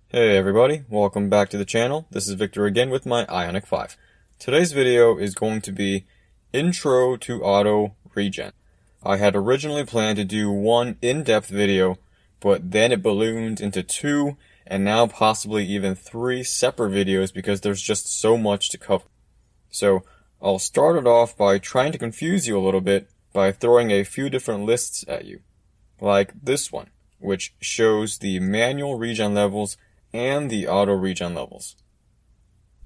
Hey everybody, welcome back to the channel. This is Victor again with my Ioniq 5. Today's video is going to be Intro to Auto Regen. I had originally planned to do one in-depth video, but then it ballooned into two and now possibly even three separate videos because there's just so much to cover. So I'll start it off by trying to confuse you a little bit by throwing a few different lists at you. Like this one, which shows the manual regen levels and the auto regen levels.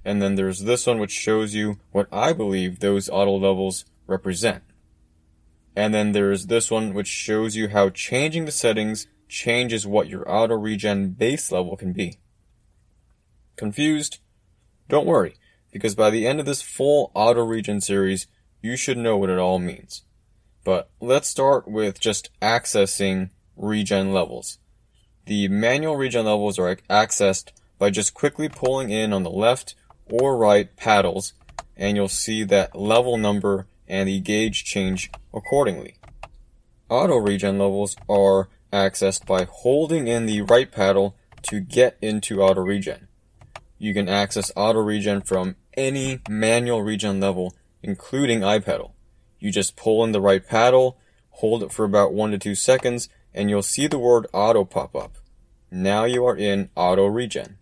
And then there's this one which shows you what I believe those auto levels represent. And then there's this one which shows you how changing the settings changes what your auto regen base level can be. Confused? Don't worry, because by the end of this full auto regen series, you should know what it all means. But let's start with just accessing regen levels. The manual regen levels are accessed by just quickly pulling in on the left or right paddles, and you'll see that level number and the gauge change accordingly. Auto regen levels are accessed by holding in the right paddle to get into auto regen. You can access auto regen from any manual regen level, including iPedal. You just pull in the right paddle, hold it for about 1 to 2 seconds, and you'll see the word auto pop up. Now you are in auto regen.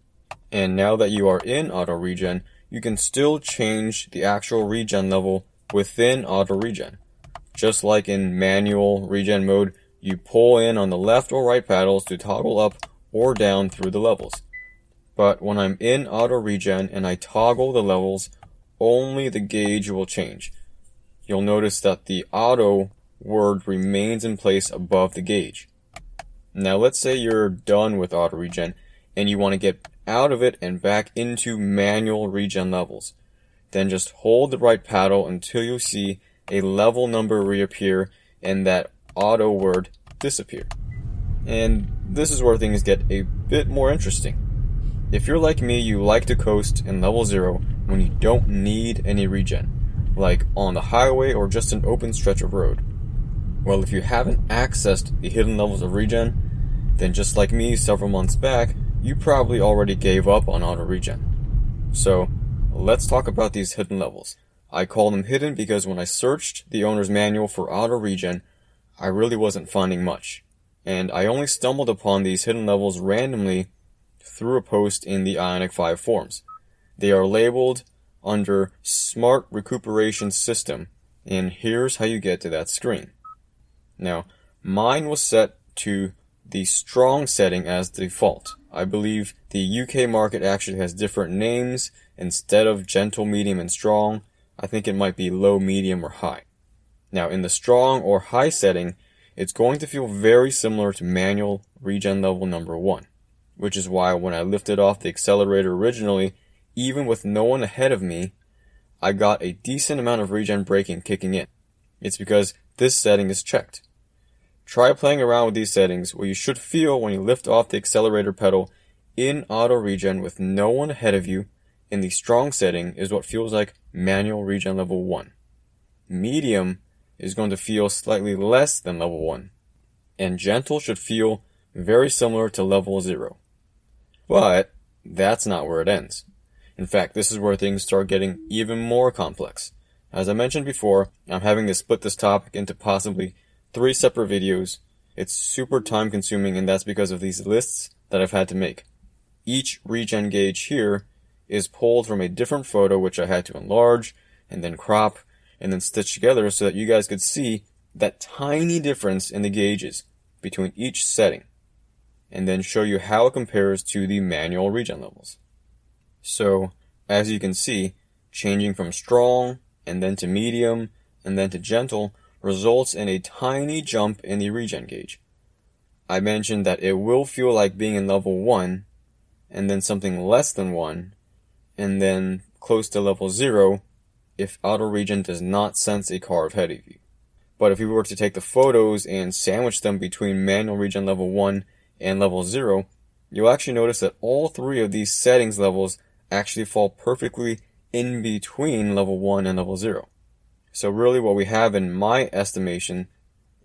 And now that you are in auto regen, you can still change the actual regen level within auto regen. Just like in manual regen mode, you pull in on the left or right paddles to toggle up or down through the levels. But when I'm in auto regen and I toggle the levels, only the gauge will change. You'll notice that the auto word remains in place above the gauge. Now let's say you're done with auto regen and you want to get out of it and back into manual regen levels. Then just hold the right paddle until you see a level number reappear and that auto word disappear. And this is where things get a bit more interesting. If you're like me, you like to coast in level 0 when you don't need any regen, like on the highway or just an open stretch of road. Well, if you haven't accessed the hidden levels of regen, then just like me several months back, you probably already gave up on auto regen. So, let's talk about these hidden levels. I call them hidden because when I searched the owner's manual for auto regen, I really wasn't finding much. And I only stumbled upon these hidden levels randomly through a post in the Ioniq 5 forums. They are labeled under Smart Recuperation System, and here's how you get to that screen. Now, mine was set to the strong setting as default. I believe the UK market actually has different names. Instead of gentle, medium, and strong, I think it might be low, medium, or high. Now, in the strong or high setting, it's going to feel very similar to manual regen level number 1, which is why when I lifted off the accelerator originally, even with no one ahead of me, I got a decent amount of regen braking kicking in. It's because this setting is checked. Try playing around with these settings where you should feel when you lift off the accelerator pedal in auto regen with no one ahead of you. In the strong setting is what feels like manual regen level 1. Medium is going to feel slightly less than level 1. And gentle should feel very similar to level 0. But that's not where it ends. In fact, this is where things start getting even more complex. As I mentioned before, I'm having to split this topic into possibly 3 separate videos. It's super time consuming, and that's because of these lists that I've had to make. Each regen gauge here is pulled from a different photo which I had to enlarge and then crop and then stitch together so that you guys could see that tiny difference in the gauges between each setting, and then show you how it compares to the manual regen levels. So, as you can see, changing from strong and then to medium and then to gentle results in a tiny jump in the regen gauge. I mentioned that it will feel like being in level 1, and then something less than 1, and then close to level 0 if auto regen does not sense a car ahead of you. But if we were to take the photos and sandwich them between manual regen level 1 and level 0, you'll actually notice that all 3 of these settings levels actually fall perfectly in between level 1 and level 0. So really what we have in my estimation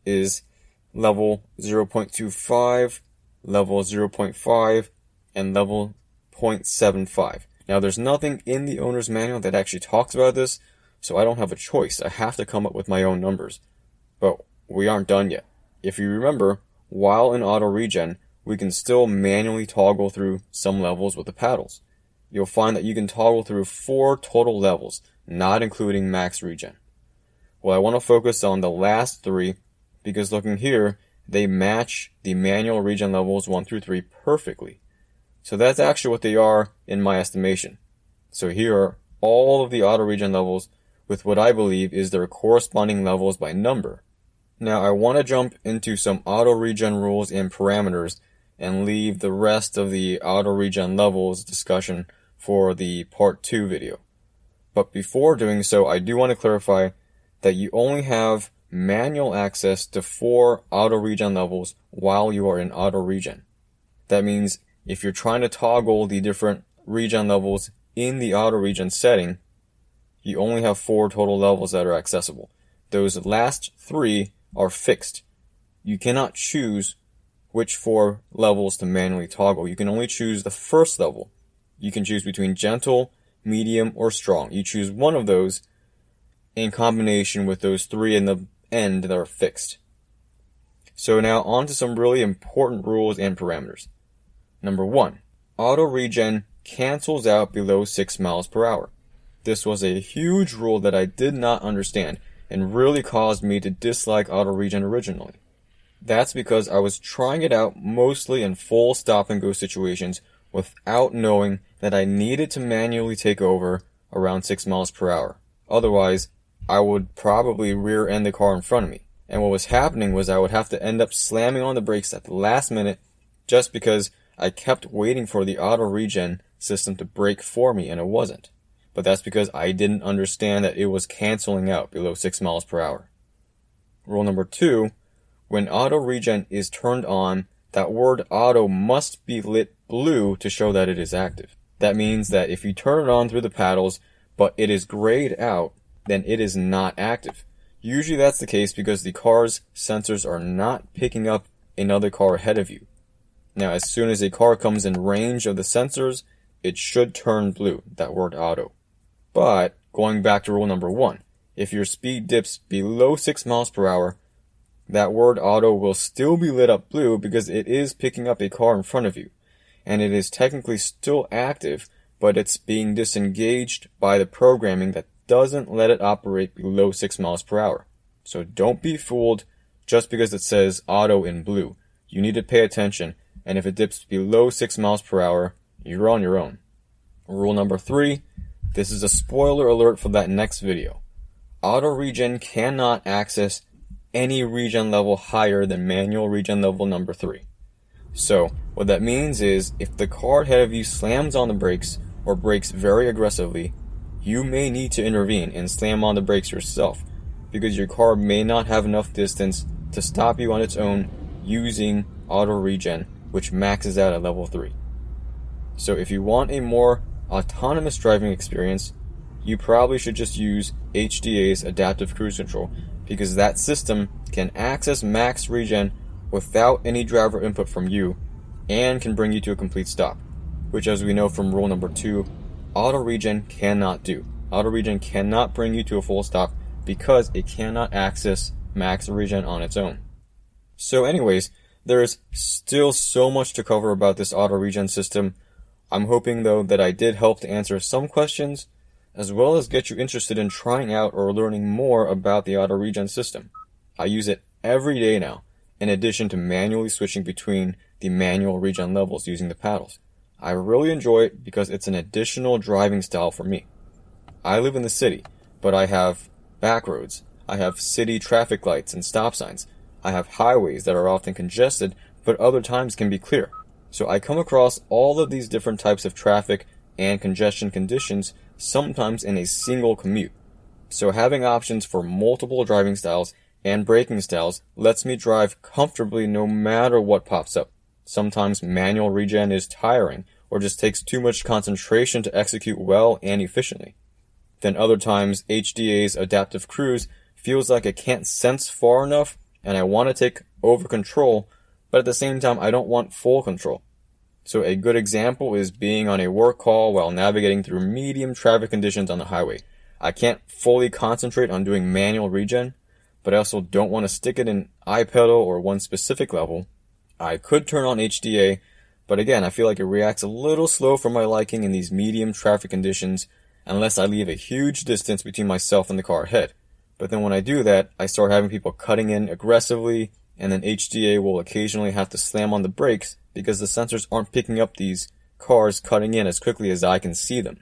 is level 0.25, level 0.5, and level 0.75. Now there's nothing in the owner's manual that actually talks about this, so I don't have a choice. I have to come up with my own numbers. But we aren't done yet. If you remember, while in auto regen, we can still manually toggle through some levels with the paddles. You'll find that you can toggle through 4 total levels, not including max regen. Well, I want to focus on the last 3 because looking here, they match the manual regen levels 1 through 3 perfectly. So that's actually what they are in my estimation. So here are all of the auto regen levels with what I believe is their corresponding levels by number. Now I want to jump into some auto regen rules and parameters and leave the rest of the auto regen levels discussion for the part 2 video. But before doing so, I do want to clarify that you only have manual access to 4 auto regen levels while you are in auto regen. That means if you're trying to toggle the different regen levels in the auto regen setting, you only have 4 total levels that are accessible. Those last 3 are fixed. You cannot choose which 4 levels to manually toggle. You can only choose the first level. You can choose between gentle, medium, or strong. You choose one of those in combination with those 3 in the end that are fixed. So now on to some really important rules and parameters. Number 1, auto regen cancels out below 6 miles per hour. This was a huge rule that I did not understand and really caused me to dislike auto regen originally. That's because I was trying it out mostly in full stop and go situations without knowing that I needed to manually take over around 6 miles per hour. Otherwise, I would probably rear end the car in front of me. And what was happening was I would have to end up slamming on the brakes at the last minute just because I kept waiting for the auto regen system to brake for me and it wasn't. But that's because I didn't understand that it was canceling out below 6 miles per hour. Rule number 2, when auto regen is turned on, that word auto must be lit blue to show that it is active. That means that if you turn it on through the paddles, but it is grayed out, then it is not active. Usually that's the case because the car's sensors are not picking up another car ahead of you. Now, as soon as a car comes in range of the sensors, it should turn blue, that word auto. But, going back to rule number 1, if your speed dips below 6 miles per hour, that word auto will still be lit up blue because it is picking up a car in front of you. And it is technically still active, but it's being disengaged by the programming that doesn't let it operate below 6 miles per hour. So don't be fooled just because it says auto in blue. You need to pay attention, and if it dips below 6 miles per hour, you're on your own. Rule number 3, this is a spoiler alert for that next video. Auto regen cannot access any regen level higher than manual regen level number 3. So, what that means is, if the car ahead of you slams on the brakes or brakes very aggressively, you may need to intervene and slam on the brakes yourself, because your car may not have enough distance to stop you on its own using auto regen, which maxes out at level 3. So if you want a more autonomous driving experience, you probably should just use HDA's adaptive cruise control, because that system can access max regen without any driver input from you and can bring you to a complete stop, which, as we know from rule number 2, auto regen cannot do. Auto regen cannot bring you to a full stop because it cannot access max regen on its own. So anyways, there is still so much to cover about this auto regen system. I'm hoping though that I did help to answer some questions, as well as get you interested in trying out or learning more about the auto regen system. I use it every day now, in addition to manually switching between the manual regen levels using the paddles. I really enjoy it because it's an additional driving style for me. I live in the city, but I have back roads. I have city traffic lights and stop signs. I have highways that are often congested, but other times can be clear. So I come across all of these different types of traffic and congestion conditions, sometimes in a single commute. So having options for multiple driving styles and braking styles lets me drive comfortably no matter what pops up. Sometimes manual regen is tiring or just takes too much concentration to execute well and efficiently. Then other times HDA's adaptive cruise feels like it can't sense far enough and I want to take over control, but at the same time I don't want full control. So a good example is being on a work call while navigating through medium traffic conditions on the highway. I can't fully concentrate on doing manual regen, but I also don't want to stick it in iPedal or one specific level. I could turn on HDA, but again, I feel like it reacts a little slow for my liking in these medium traffic conditions unless I leave a huge distance between myself and the car ahead. But then when I do that, I start having people cutting in aggressively, and then HDA will occasionally have to slam on the brakes because the sensors aren't picking up these cars cutting in as quickly as I can see them.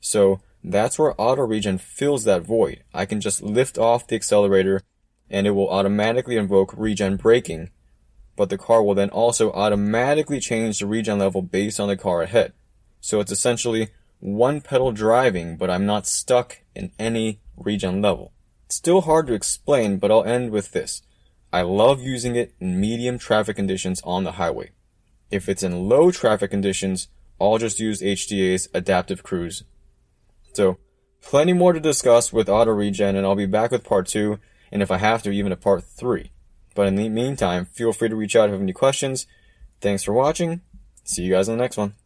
So that's where auto regen fills that void. I can just lift off the accelerator and it will automatically invoke regen braking, but the car will then also automatically change the regen level based on the car ahead. So it's essentially one pedal driving, but I'm not stuck in any regen level. It's still hard to explain, but I'll end with this. I love using it in medium traffic conditions on the highway. If it's in low traffic conditions, I'll just use HDA's adaptive cruise. So, plenty more to discuss with auto regen, and I'll be back with part 2, and if I have to, even a part 3. But in the meantime, feel free to reach out if you have any questions. Thanks for watching. See you guys in the next one.